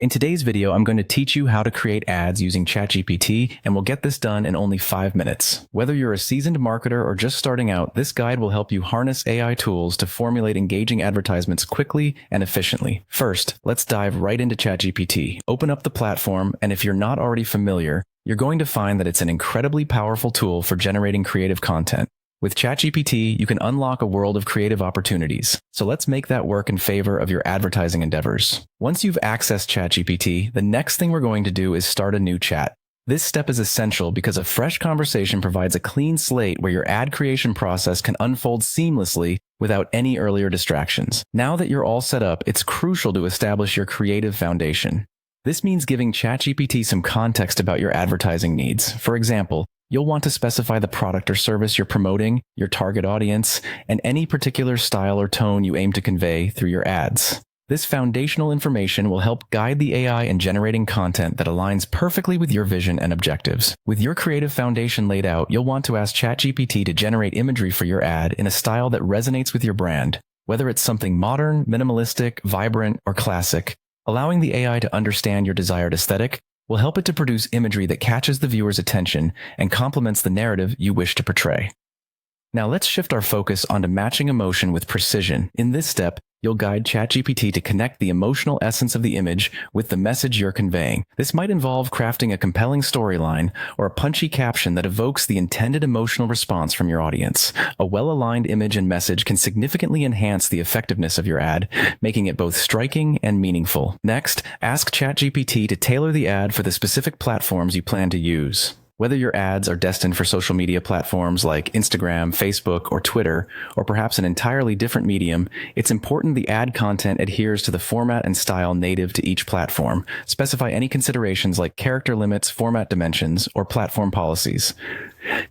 In today's video, I'm going to teach you how to create ads using ChatGPT, and we'll get this done in only 5 minutes. Whether you're a seasoned marketer or just starting out, this guide will help you harness AI tools to formulate engaging advertisements quickly and efficiently. First, let's dive right into ChatGPT. Open up the platform, and if you're not already familiar, you're going to find that it's an incredibly powerful tool for generating creative content. With ChatGPT, you can unlock a world of creative opportunities. So let's make that work in favor of your advertising endeavors. Once you've accessed ChatGPT, the next thing we're going to do is start a new chat. This step is essential because a fresh conversation provides a clean slate where your ad creation process can unfold seamlessly without any earlier distractions. Now that you're all set up, it's crucial to establish your creative foundation. This means giving ChatGPT some context about your advertising needs. For example, you'll want to specify the product or service you're promoting, your target audience, and any particular style or tone you aim to convey through your ads. This foundational information will help guide the AI in generating content that aligns perfectly with your vision and objectives. With your creative foundation laid out, you'll want to ask ChatGPT to generate imagery for your ad in a style that resonates with your brand, whether it's something modern, minimalistic, vibrant, or classic. Allowing the AI to understand your desired aesthetic will help it to produce imagery that catches the viewer's attention and complements the narrative you wish to portray. Now let's shift our focus onto matching emotion with precision. In this step, you'll guide ChatGPT to connect the emotional essence of the image with the message you're conveying. This might involve crafting a compelling storyline or a punchy caption that evokes the intended emotional response from your audience. A well-aligned image and message can significantly enhance the effectiveness of your ad, making it both striking and meaningful. Next, ask ChatGPT to tailor the ad for the specific platforms you plan to use. Whether your ads are destined for social media platforms like Instagram, Facebook, or Twitter, or perhaps an entirely different medium, it's important the ad content adheres to the format and style native to each platform. Specify any considerations like character limits, format dimensions, or platform policies.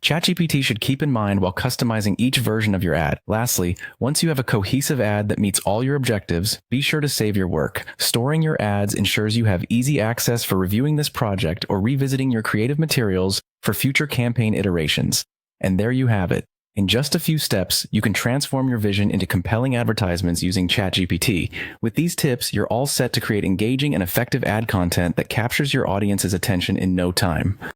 ChatGPT should keep in mind while customizing each version of your ad. Lastly, once you have a cohesive ad that meets all your objectives, be sure to save your work. Storing your ads ensures you have easy access for reviewing this project or revisiting your creative materials for future campaign iterations. And there you have it. In just a few steps, you can transform your vision into compelling advertisements using ChatGPT. With these tips, you're all set to create engaging and effective ad content that captures your audience's attention in no time.